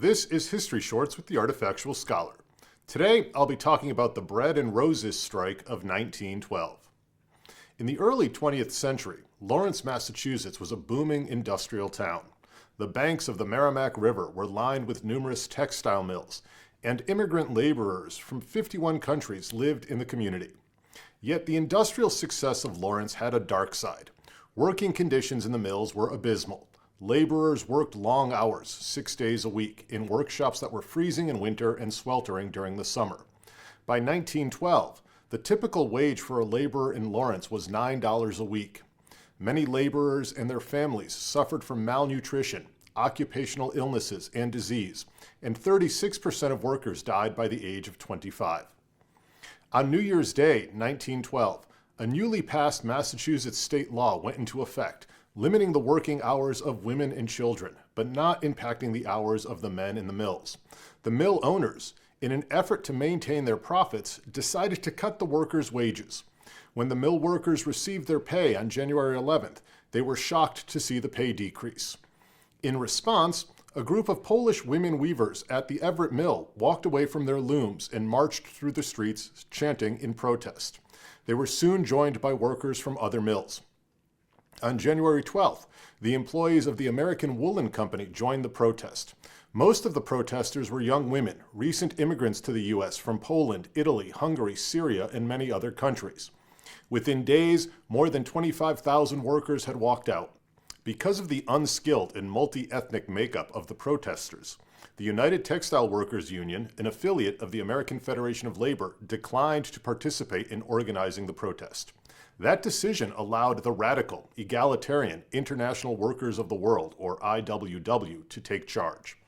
This is History Shorts with the Artifactual Scholar. Today, I'll be talking about the Bread and Roses Strike of 1912. In the early 20th century, Lawrence, Massachusetts was a booming industrial town. The banks of the Merrimack River were lined with numerous textile mills, and immigrant laborers from 51 countries lived in the community. Yet the industrial success of Lawrence had a dark side. Working conditions in the mills were abysmal. Laborers worked long hours, 6 days a week, in workshops that were freezing in winter and sweltering during the summer. By 1912, the typical wage for a laborer in Lawrence was $9 a week. Many laborers and their families suffered from malnutrition, occupational illnesses, and disease, and 36% of workers died by the age of 25. On New Year's Day, 1912, a newly passed Massachusetts state law went into effect, limiting the working hours of women and children, but not impacting the hours of the men in the mills. The mill owners, in an effort to maintain their profits, decided to cut the workers' wages. When the mill workers received their pay on January 11th, they were shocked to see the pay decrease. In response, a group of Polish women weavers at the Everett Mill walked away from their looms and marched through the streets chanting in protest. They were soon joined by workers from other mills. On January 12th, the employees of the American Woolen Company joined the protest. Most of the protesters were young women, recent immigrants to the U.S. from Poland, Italy, Hungary, Syria, and many other countries. Within days, more than 25,000 workers had walked out. Because of the unskilled and multi-ethnic makeup of the protesters, the United Textile Workers Union, an affiliate of the American Federation of Labor, declined to participate in organizing the protest. That decision allowed the radical, egalitarian International Workers of the World, or IWW, to take charge.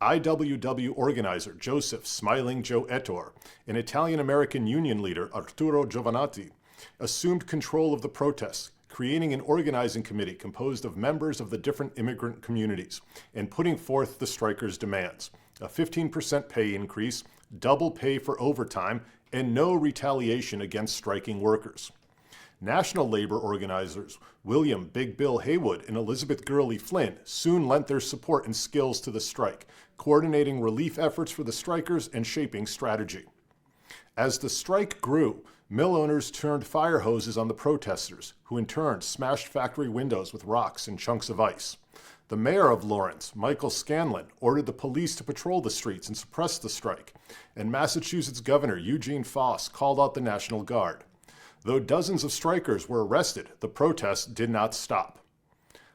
IWW organizer Joseph Smiling Joe Ettore and Italian-American union leader Arturo Giovannitti assumed control of the protests, creating an organizing committee composed of members of the different immigrant communities and putting forth the strikers' demands: a 15% pay increase, double pay for overtime, and no retaliation against striking workers. National labor organizers William Big Bill Haywood and Elizabeth Gurley Flynn soon lent their support and skills to the strike, coordinating relief efforts for the strikers and shaping strategy. As the strike grew, mill owners turned fire hoses on the protesters, who in turn smashed factory windows with rocks and chunks of ice. The mayor of Lawrence, Michael Scanlon, ordered the police to patrol the streets and suppress the strike, and Massachusetts Governor Eugene Foss called out the National Guard. Though dozens of strikers were arrested, the protests did not stop.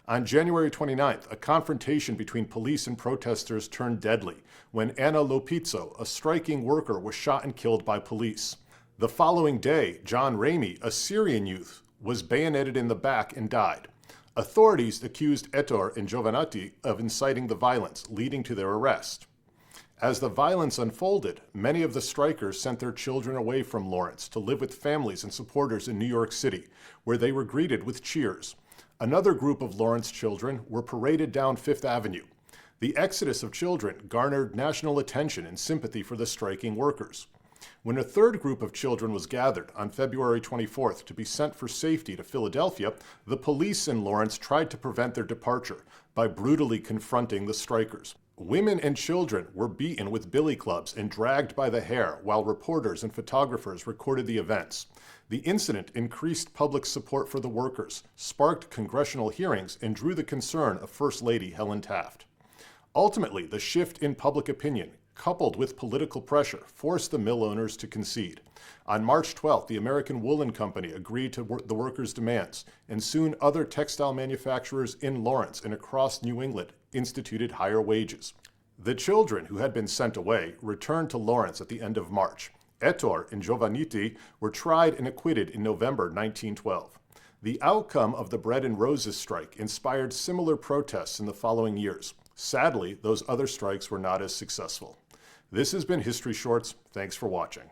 On January 29th, a confrontation between police and protesters turned deadly when Anna Lopizzo, a striking worker, was shot and killed by police. The following day, John Ramey, a Syrian youth, was bayoneted in the back and died. Authorities accused Ettore and Giovannitti of inciting the violence, leading to their arrest. As the violence unfolded, many of the strikers sent their children away from Lawrence to live with families and supporters in New York City, where they were greeted with cheers. Another group of Lawrence children were paraded down Fifth Avenue. The exodus of children garnered national attention and sympathy for the striking workers. When a third group of children was gathered on February 24th to be sent for safety to Philadelphia, the police in Lawrence tried to prevent their departure by brutally confronting the strikers. Women and children were beaten with billy clubs and dragged by the hair while reporters and photographers recorded the events. The incident increased public support for the workers, sparked congressional hearings, and drew the concern of First Lady Helen Taft. Ultimately, the shift in public opinion, coupled with political pressure, forced the mill owners to concede. On March 12th, the American Woolen Company agreed to the workers' demands, and soon other textile manufacturers in Lawrence and across New England instituted higher wages. The children who had been sent away returned to Lawrence at the end of March. Ettore and Giovannitti were tried and acquitted in November 1912. The outcome of the Bread and Roses strike inspired similar protests in the following years. Sadly, those other strikes were not as successful. This has been History Shorts. Thanks for watching.